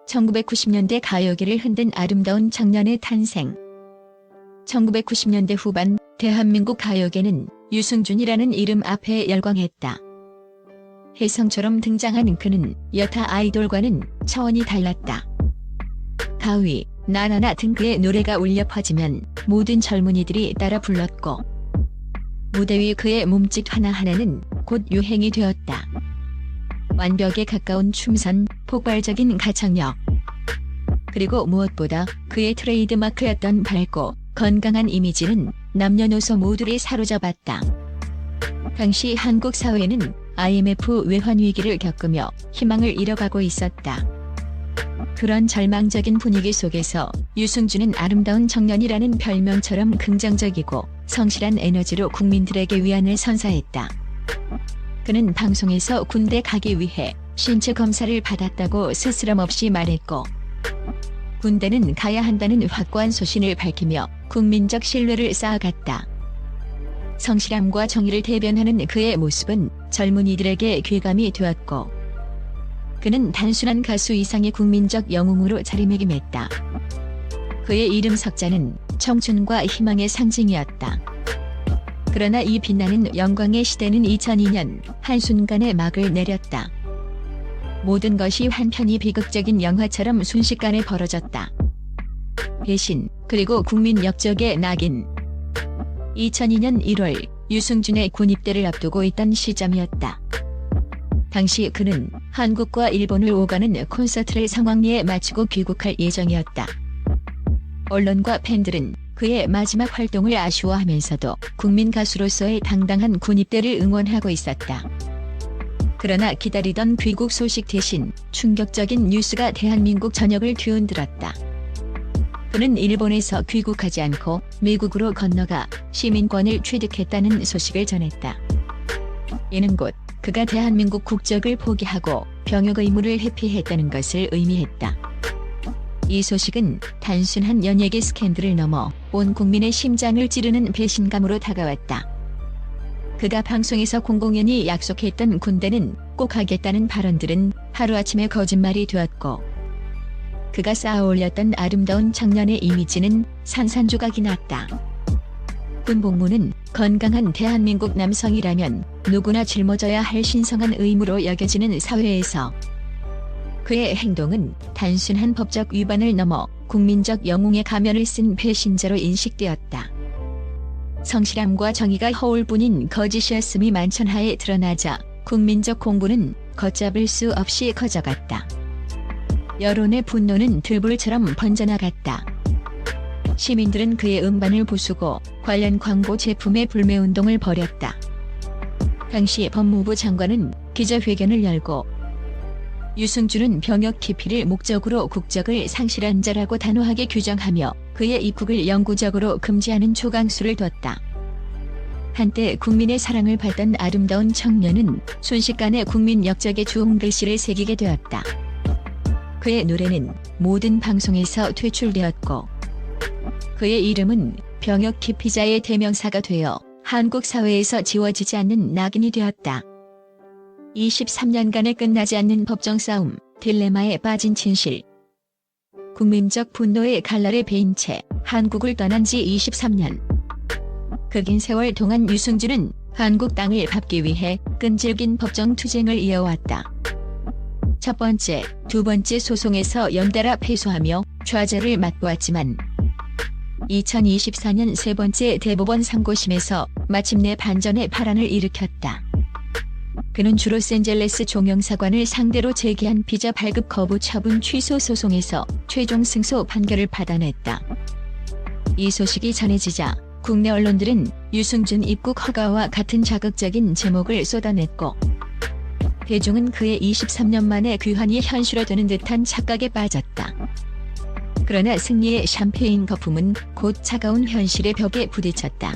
1990년대 가요계를 흔든 아름다운 청년의 탄생. 1990년대 후반 대한민국 가요계는 유승준이라는 이름 앞에 열광했다. 혜성처럼 등장한 그는 여타 아이돌과는 차원이 달랐다. 가위, 나나나 등 그의 노래가 울려 퍼지면 모든 젊은이들이 따라 불렀고 무대 위 그의 몸짓 하나하나는 곧 유행이 되었다. 완벽에 가까운 춤선, 폭발적인 가창력, 그리고 무엇보다 그의 트레이드마크였던 밝고 건강한 이미지는 남녀노소 모두를 사로잡았다. 당시 한국 사회는 IMF 외환 위기를 겪으며 희망을 잃어가고 있었다. 그런 절망적인 분위기 속에서 유승준은 아름다운 청년이라는 별명처럼 긍정적이고 성실한 에너지로 국민들에게 위안을 선사했다. 그는 방송에서 군대 가기 위해 신체 검사를 받았다고 스스럼없이 말했고 군대는 가야 한다는 확고한 소신을 밝히며 국민적 신뢰를 쌓아갔다. 성실함과 정의를 대변하는 그의 모습은 젊은이들에게 귀감이 되었고 그는 단순한 가수 이상의 국민적 영웅으로 자리매김했다. 그의 이름 석자는 청춘과 희망의 상징이었다. 그러나 이 빛나는 영광의 시대는 2002년 한순간에 막을 내렸다. 모든 것이 한편이 비극적인 영화처럼 순식간에 벌어졌다. 배신, 그리고 국민 역적의 낙인. 2002년 1월 유승준의 군입대를 앞두고 있던 시점이었다. 당시 그는 한국과 일본을 오가는 콘서트를 상황리에 마치고 귀국할 예정이었다. 언론과 팬들은 그의 마지막 활동을 아쉬워하면서도 국민 가수로서의 당당한 군입대를 응원하고 있었다. 그러나 기다리던 귀국 소식 대신 충격적인 뉴스가 대한민국 전역을 뒤흔들었다. 그는 일본에서 귀국하지 않고 미국으로 건너가 시민권을 취득했다는 소식을 전했다. 이는 곧 그가 대한민국 국적을 포기하고 병역 의무를 회피했다는 것을 의미했다. 이 소식은 단순한 연예계 스캔들을 넘어 온 국민의 심장을 찌르는 배신감으로 다가왔다. 그가 방송에서 공공연히 약속했던 군대는 꼭 가겠다는 발언들은 하루아침에 거짓말이 되었고 그가 쌓아올렸던 아름다운 청년의 이미지는 산산조각이 났다. 군 복무는 건강한 대한민국 남성이라면 누구나 짊어져야 할 신성한 의무로 여겨지는 사회에서 그의 행동은 단순한 법적 위반을 넘어 국민적 영웅의 가면을 쓴 배신자로 인식되었다. 성실함과 정의가 허울뿐인 거짓이었음이 만천하에 드러나자 국민적 공분은 걷잡을 수 없이 커져갔다. 여론의 분노는 들불처럼 번져나갔다. 시민들은 그의 음반을 부수고 관련 광고 제품의 불매운동을 벌였다. 당시 법무부 장관은 기자회견을 열고 유승준은 병역 기피를 목적으로 국적을 상실한 자라고 단호하게 규정하며 그의 입국을 영구적으로 금지하는 초강수를 뒀다. 한때 국민의 사랑을 받던 아름다운 청년은 순식간에 국민 역적의 주홍글씨를 새기게 되었다. 그의 노래는 모든 방송에서 퇴출되었고 그의 이름은 병역 기피자의 대명사가 되어 한국 사회에서 지워지지 않는 낙인이 되었다. 23년간의 끝나지 않는 법정 싸움, 딜레마에 빠진 진실. 국민적 분노의 칼날에 베인 채 한국을 떠난 지 23년. 그 긴 세월 동안 유승준은 한국 땅을 밟기 위해 끈질긴 법정 투쟁을 이어왔다. 첫 번째, 두 번째 소송에서 연달아 패소하며 좌절을 맛보았지만 2024년 세 번째 대법원 상고심에서 마침내 반전의 파란을 일으켰다. 그는 주로 로스앤젤레스 종영사관을 상대로 제기한 비자 발급 거부 처분 취소 소송에서 최종 승소 판결을 받아냈다. 이 소식이 전해지자 국내 언론들은 유승준 입국 허가와 같은 자극적인 제목을 쏟아냈고 대중은 그의 23년 만에 귀환이 현실화되는 듯한 착각에 빠졌다. 그러나 승리의 샴페인 거품은 곧 차가운 현실의 벽에 부딪혔다.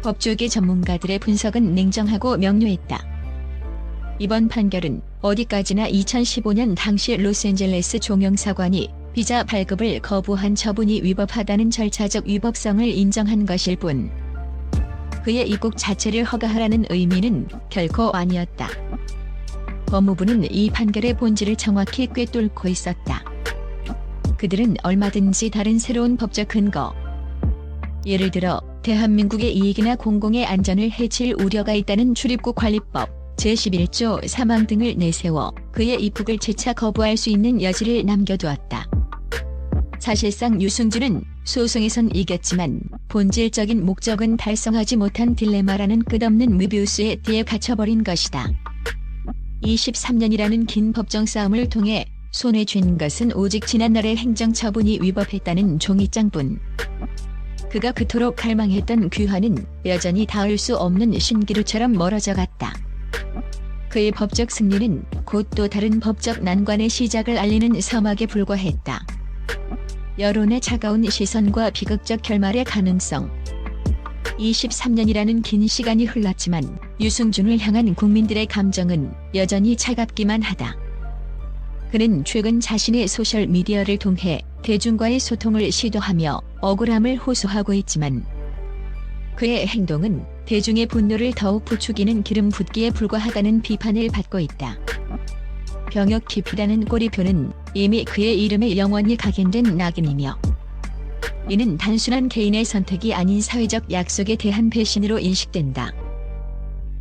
법조계 전문가들의 분석은 냉정하고 명료했다. 이번 판결은 어디까지나 2015년 당시 로스앤젤레스 종영사관이 비자 발급을 거부한 처분이 위법하다는 절차적 위법성을 인정한 것일 뿐 그의 입국 자체를 허가하라는 의미는 결코 아니었다. 법무부는 이 판결의 본질을 정확히 꿰뚫고 있었다. 그들은 얼마든지 다른 새로운 법적 근거, 예를 들어 대한민국의 이익이나 공공의 안전을 해칠 우려가 있다는 출입국 관리법 제11조 3항 등을 내세워 그의 입국을 재차 거부할 수 있는 여지를 남겨두었다. 사실상 유승준은 소송에선 이겼지만 본질적인 목적은 달성하지 못한 딜레마라는 끝없는 무비우스의 띠에 갇혀버린 것이다. 23년이라는 긴 법정 싸움을 통해 손에 쥔 것은 오직 지난날의 행정처분이 위법했다는 종이장뿐. 그가 그토록 갈망했던 귀환은 여전히 닿을 수 없는 신기루처럼 멀어져 갔다. 그의 법적 승리는 곧 또 다른 법적 난관의 시작을 알리는 서막에 불과했다. 여론의 차가운 시선과 비극적 결말의 가능성. 23년이라는 긴 시간이 흘렀지만 유승준을 향한 국민들의 감정은 여전히 차갑기만 하다. 그는 최근 자신의 소셜미디어를 통해 대중과의 소통을 시도하며 억울함을 호소하고 있지만 그의 행동은 대중의 분노를 더욱 부추기는 기름 붓기에 불과하다는 비판을 받고 있다. 병역 기피라는 꼬리표는 이미 그의 이름에 영원히 각인된 낙인이며 이는 단순한 개인의 선택이 아닌 사회적 약속에 대한 배신으로 인식된다.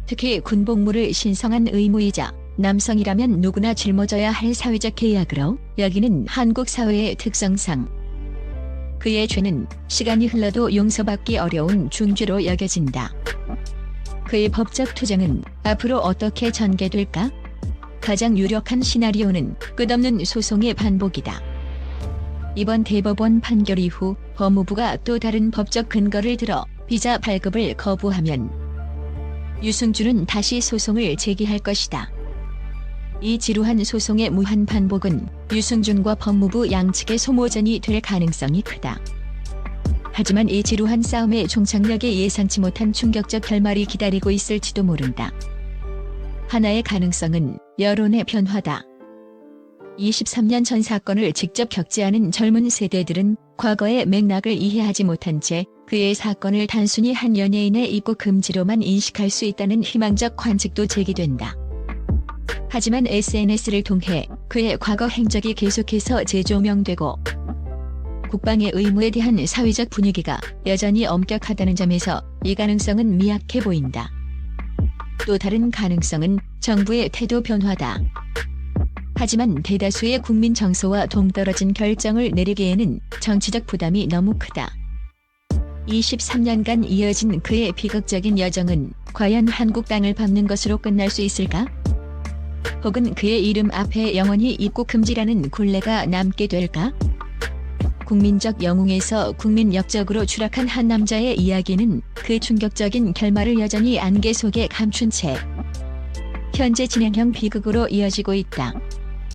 특히 군복무를 신성한 의무이자 남성이라면 누구나 짊어져야 할 사회적 계약으로 여기는 한국 사회의 특성상 그의 죄는 시간이 흘러도 용서받기 어려운 중죄로 여겨진다. 그의 법적 투쟁은 앞으로 어떻게 전개될까? 가장 유력한 시나리오는 끝없는 소송의 반복이다. 이번 대법원 판결 이후 법무부가 또 다른 법적 근거를 들어 비자 발급을 거부하면 유승준은 다시 소송을 제기할 것이다. 이 지루한 소송의 무한 반복은 유승준과 법무부 양측의 소모전이 될 가능성이 크다. 하지만 이 지루한 싸움의 종착역에 예상치 못한 충격적 결말이 기다리고 있을지도 모른다. 하나의 가능성은 여론의 변화다. 23년 전 사건을 직접 겪지 않은 젊은 세대들은 과거의 맥락을 이해하지 못한 채 그의 사건을 단순히 한 연예인의 입국 금지로만 인식할 수 있다는 희망적 관측도 제기된다. 하지만 SNS를 통해 그의 과거 행적이 계속해서 재조명되고 국방의 의무에 대한 사회적 분위기가 여전히 엄격하다는 점에서 이 가능성은 미약해 보인다. 또 다른 가능성은 정부의 태도 변화다. 하지만 대다수의 국민 정서와 동떨어진 결정을 내리기에는 정치적 부담이 너무 크다. 23년간 이어진 그의 비극적인 여정은 과연 한국 땅을 밟는 것으로 끝날 수 있을까? 혹은 그의 이름 앞에 영원히 입국 금지라는 굴레가 남게 될까? 국민적 영웅에서 국민 역적으로 추락한 한 남자의 이야기는 그 충격적인 결말을 여전히 안개 속에 감춘 채 현재 진행형 비극으로 이어지고 있다.